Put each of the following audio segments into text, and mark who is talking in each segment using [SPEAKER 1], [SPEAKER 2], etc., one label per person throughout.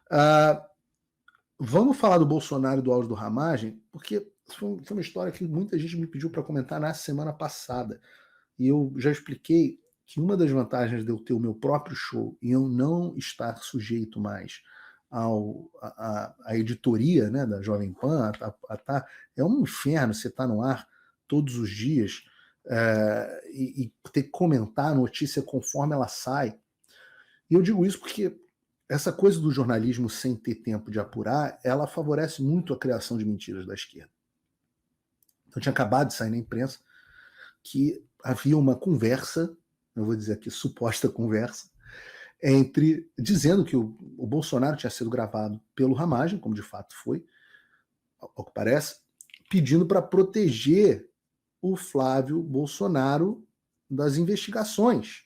[SPEAKER 1] Ah, vamos falar do Bolsonaro e do áudio do Ramagem, porque foi uma história que muita gente me pediu para comentar na semana passada. E eu já expliquei que uma das vantagens de eu ter o meu próprio show e eu não estar sujeito mais à editoria, né, da Jovem Pan, é um inferno você estar no ar todos os dias e ter que comentar a notícia conforme ela sai. E eu digo isso porque essa coisa do jornalismo sem ter tempo de apurar, ela favorece muito a criação de mentiras da esquerda. Então tinha acabado de sair na imprensa que havia uma conversa, eu vou dizer aqui, suposta conversa, dizendo que o Bolsonaro tinha sido gravado pelo Ramagem, como de fato foi, ao que parece, pedindo para proteger o Flávio Bolsonaro das investigações.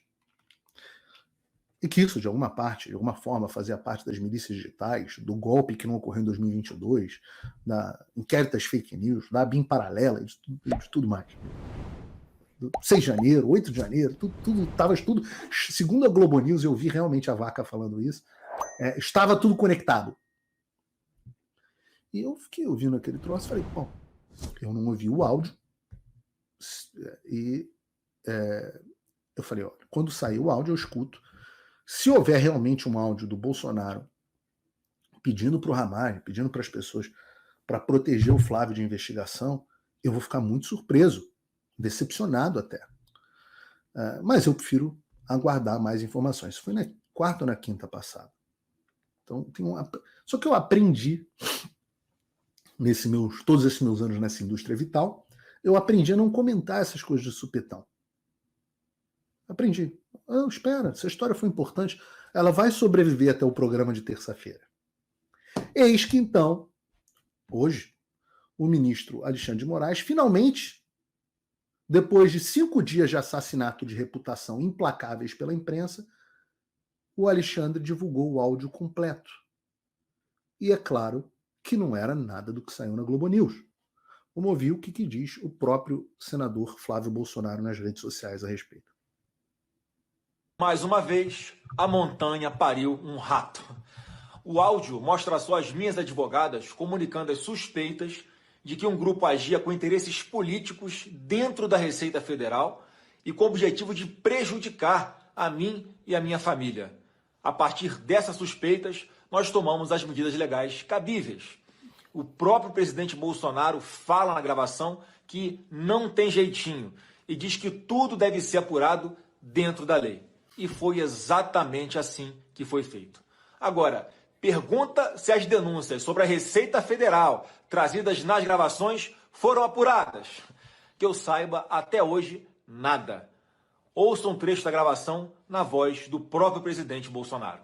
[SPEAKER 1] E que isso, de alguma forma, fazia parte das milícias digitais, do golpe que não ocorreu em 2022, da inquérito das fake news, da BIM paralela, de tudo mais. 6 de janeiro, 8 de janeiro, estava tudo. Segundo a Globo News, eu vi realmente a Vaca falando isso, estava tudo conectado. E eu fiquei ouvindo aquele troço e falei, bom, eu não ouvi o áudio. E eu falei, olha, quando sair o áudio eu escuto. Se houver realmente um áudio do Bolsonaro pedindo para o Ramagem, pedindo para as pessoas para proteger o Flávio de investigação, eu vou ficar muito surpreso, decepcionado até. Mas eu prefiro aguardar mais informações. Isso foi na quarta ou na quinta passada. Então, só que eu aprendi, todos esses meus anos nessa indústria vital, eu aprendi a não comentar essas coisas de supetão. Aprendi. Espera, essa história foi importante. Ela vai sobreviver até o programa de terça-feira. Eis que, então, hoje, o ministro Alexandre de Moraes, finalmente, depois de 5 dias de assassinato de reputação implacáveis pela imprensa, o Alexandre divulgou o áudio completo. E é claro que não era nada do que saiu na Globo News. Vamos ouvir o que diz o próprio senador Flávio Bolsonaro nas redes sociais a respeito.
[SPEAKER 2] Mais uma vez, a montanha pariu um rato. O áudio mostra só as minhas advogadas comunicando as suspeitas de que um grupo agia com interesses políticos dentro da Receita Federal e com o objetivo de prejudicar a mim e a minha família. A partir dessas suspeitas, nós tomamos as medidas legais cabíveis. O próprio presidente Bolsonaro fala na gravação que não tem jeitinho e diz que tudo deve ser apurado dentro da lei. E foi exatamente assim que foi feito. Agora, pergunta se as denúncias sobre a Receita Federal trazidas nas gravações foram apuradas. Que eu saiba, até hoje, nada. Ouça um trecho da gravação na voz do próprio presidente Bolsonaro.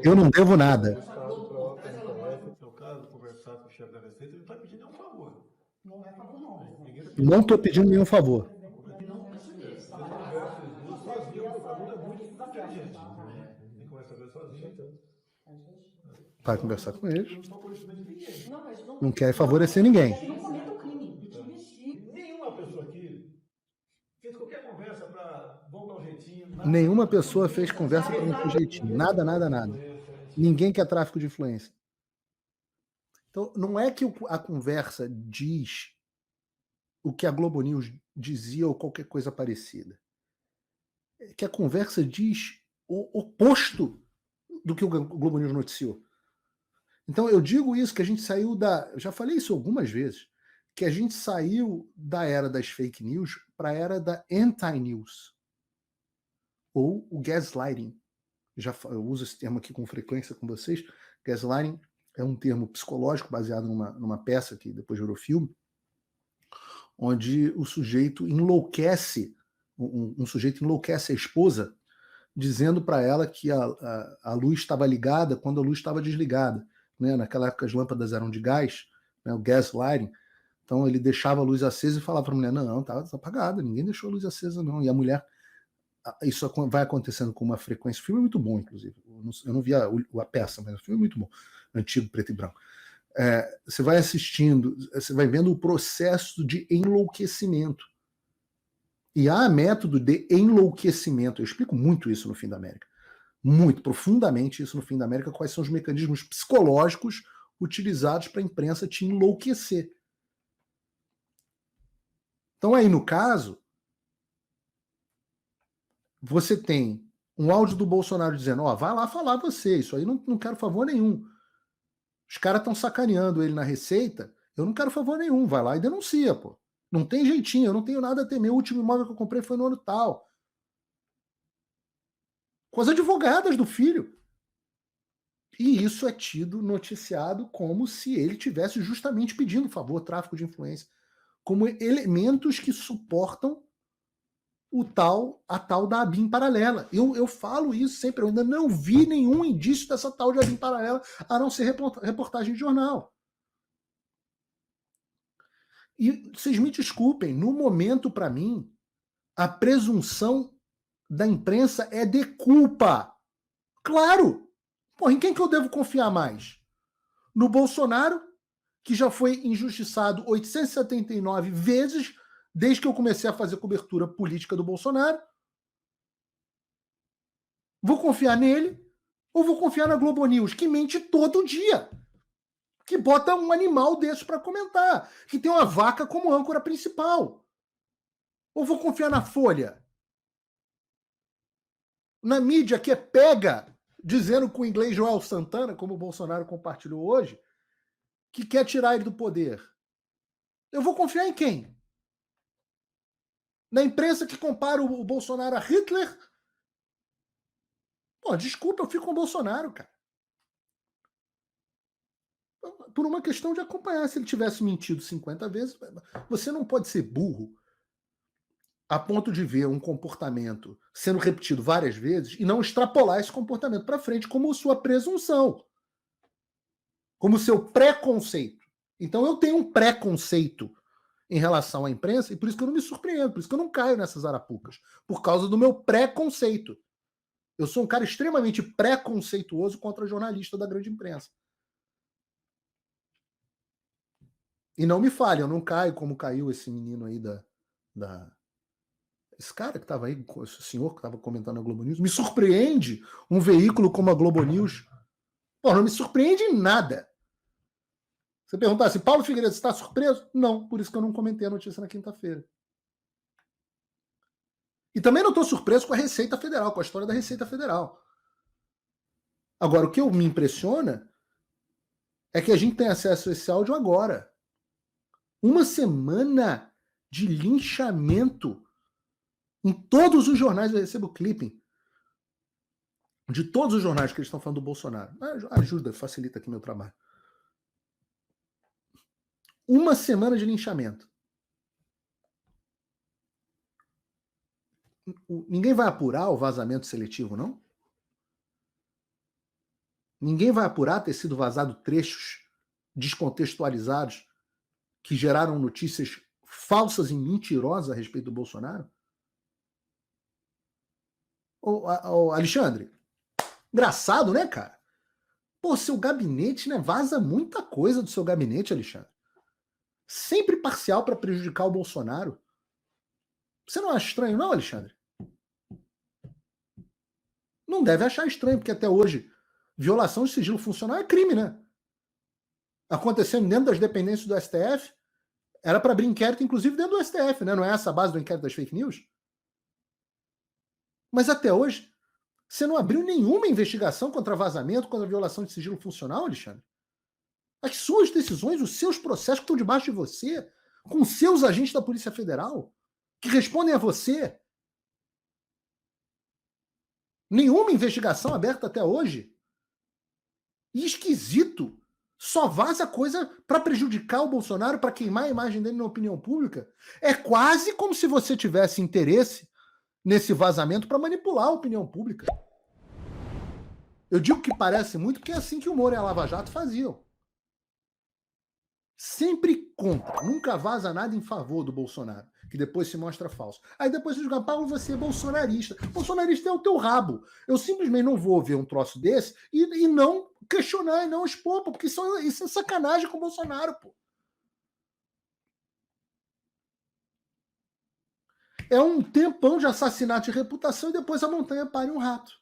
[SPEAKER 1] Eu não devo nada.
[SPEAKER 3] No caso, conversar com o chefe da Receita, ele não está pedindo nenhum favor.
[SPEAKER 4] Não é favor, não.
[SPEAKER 1] Não estou pedindo nenhum favor. Vai conversar com eles. Não quer favorecer ninguém.
[SPEAKER 4] Não cometa o crime.
[SPEAKER 3] Nenhuma pessoa aqui fez qualquer conversa para voltar um jeitinho.
[SPEAKER 1] Nenhuma pessoa fez conversa para um jeitinho. Nada. Ninguém quer tráfico de influência. Então, não é que a conversa diz o que a Globo News dizia ou qualquer coisa parecida. É que a conversa diz o oposto do que o Globo News noticiou. Então, eu digo isso, que a gente saiu eu já falei isso algumas vezes, que a gente saiu da era das fake news para a era da anti-news. Ou o gaslighting. Eu uso esse termo aqui com frequência com vocês. Gaslighting é um termo psicológico baseado numa peça que depois virou filme, onde o sujeito enlouquece, um sujeito enlouquece a esposa, dizendo para ela que a luz estava ligada quando a luz estava desligada. Né? Naquela época as lâmpadas eram de gás, né? O gaslighting. Então ele deixava a luz acesa e falava para a mulher, não, está apagada, ninguém deixou a luz acesa não. E a mulher, isso vai acontecendo com uma frequência. O filme é muito bom, inclusive. Eu não vi a peça, mas o filme é muito bom. Antigo, preto e branco. Você vai assistindo, você vai vendo o processo de enlouquecimento. E há método de enlouquecimento. Eu explico muito isso no Fim da América. Muito profundamente isso no Fim da América, quais são os mecanismos psicológicos utilizados para a imprensa te enlouquecer. Então aí, no caso, você tem um áudio do Bolsonaro dizendo, vai lá falar você, isso aí não quero favor nenhum. Os caras estão sacaneando ele na Receita, eu não quero favor nenhum, vai lá e denuncia, pô. Não tem jeitinho, eu não tenho nada a temer, o último imóvel que eu comprei foi no ano tal. Com as advogadas do filho. E isso é tido, noticiado, como se ele tivesse justamente pedindo favor, tráfico de influência, como elementos que suportam a tal da ABIN paralela. Eu falo isso sempre, eu ainda não vi nenhum indício dessa tal de ABIN paralela, a não ser reportagem de jornal. E vocês me desculpem, no momento, para mim, a presunção da imprensa é de culpa. Claro! Pô, em quem que eu devo confiar mais? No Bolsonaro, que já foi injustiçado 879 vezes desde que eu comecei a fazer cobertura política do Bolsonaro. Vou confiar nele ou vou confiar na Globo News, que mente todo dia? Que bota um animal desse para comentar, que tem uma vaca como âncora principal. Ou vou confiar na Folha? Na mídia que é pega, dizendo com o inglês Joel Santana, como o Bolsonaro compartilhou hoje, que quer tirar ele do poder. Eu vou confiar em quem? Na imprensa que compara o Bolsonaro a Hitler? Pô, desculpa, eu fico com o Bolsonaro, cara. Por uma questão de acompanhar. Se ele tivesse mentido 50 vezes, você não pode ser burro a ponto de ver um comportamento sendo repetido várias vezes e não extrapolar esse comportamento para frente como sua presunção, como seu preconceito. Então eu tenho um preconceito em relação à imprensa e por isso que eu não me surpreendo, por isso que eu não caio nessas arapucas, por causa do meu preconceito. Eu sou um cara extremamente preconceituoso contra jornalista da grande imprensa. E não me falhe, eu não caio como caiu esse menino aí esse cara que estava aí, esse senhor que estava comentando na Globo News. Me surpreende um veículo como a Globo News. Pô, não me surpreende em nada. Você perguntar assim, Paulo Figueiredo, você está surpreso? Não, por isso que eu não comentei a notícia na quinta-feira. E também não estou surpreso com a Receita Federal, com a história da Receita Federal. Agora, o que me impressiona é que a gente tem acesso a esse áudio agora. Uma semana de linchamento em todos os jornais. Eu recebo clipping de todos os jornais que eles estão falando do Bolsonaro. Ajuda, facilita aqui meu trabalho. Uma semana de linchamento. Ninguém vai apurar o vazamento seletivo, não? Ninguém vai apurar ter sido vazado trechos descontextualizados que geraram notícias falsas e mentirosas a respeito do Bolsonaro? Ô, Alexandre, engraçado, né, cara? Pô, seu gabinete, né? Vaza muita coisa do seu gabinete, Alexandre. Sempre parcial para prejudicar o Bolsonaro. Você não acha estranho, não, Alexandre? Não deve achar estranho, porque até hoje violação de sigilo funcional é crime, né? Acontecendo dentro das dependências do STF, era para abrir inquérito, inclusive dentro do STF, né? Não é essa a base do inquérito das fake news? Mas até hoje, você não abriu nenhuma investigação contra vazamento, contra violação de sigilo funcional, Alexandre? As suas decisões, os seus processos que estão debaixo de você, com seus agentes da Polícia Federal, que respondem a você. Nenhuma investigação aberta até hoje. E esquisito. Só vaza coisa para prejudicar o Bolsonaro, para queimar a imagem dele na opinião pública. É quase como se você tivesse interesse nesse vazamento para manipular a opinião pública. Eu digo que parece muito porque é assim que o Moro e a Lava Jato faziam. Sempre contra, nunca vaza nada em favor do Bolsonaro, que depois se mostra falso. Aí depois você diz, Paulo, você é bolsonarista. Bolsonarista é o teu rabo. Eu simplesmente não vou ver um troço desse e não questionar e não expor, pô, porque isso é sacanagem com o Bolsonaro, pô. É um tempão de assassinato de reputação e depois a montanha pare um rato.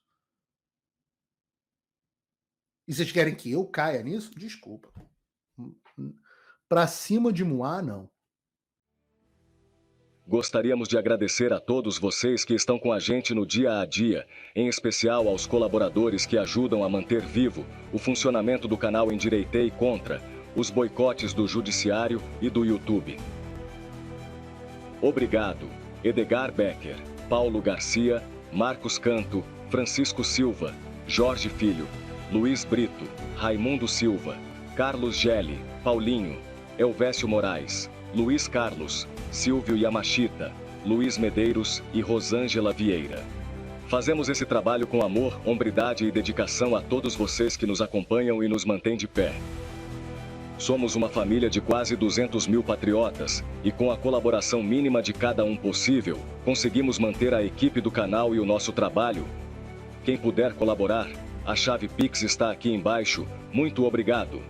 [SPEAKER 1] E vocês querem que eu caia nisso? Desculpa. Pra cima de Moá, não.
[SPEAKER 5] Gostaríamos de agradecer a todos vocês que estão com a gente no dia a dia, em especial aos colaboradores que ajudam a manter vivo o funcionamento do canal Endireitei contra os boicotes do Judiciário e do YouTube. Obrigado, Edgar Becker, Paulo Garcia, Marcos Canto, Francisco Silva, Jorge Filho, Luiz Brito, Raimundo Silva, Carlos Gelli, Paulinho, Elvésio Moraes, Luiz Carlos, Silvio Yamashita, Luiz Medeiros e Rosângela Vieira. Fazemos esse trabalho com amor, hombridade e dedicação a todos vocês que nos acompanham e nos mantêm de pé. Somos uma família de quase 200 mil patriotas e com a colaboração mínima de cada um possível, conseguimos manter a equipe do canal e o nosso trabalho. Quem puder colaborar, a chave Pix está aqui embaixo. Muito obrigado.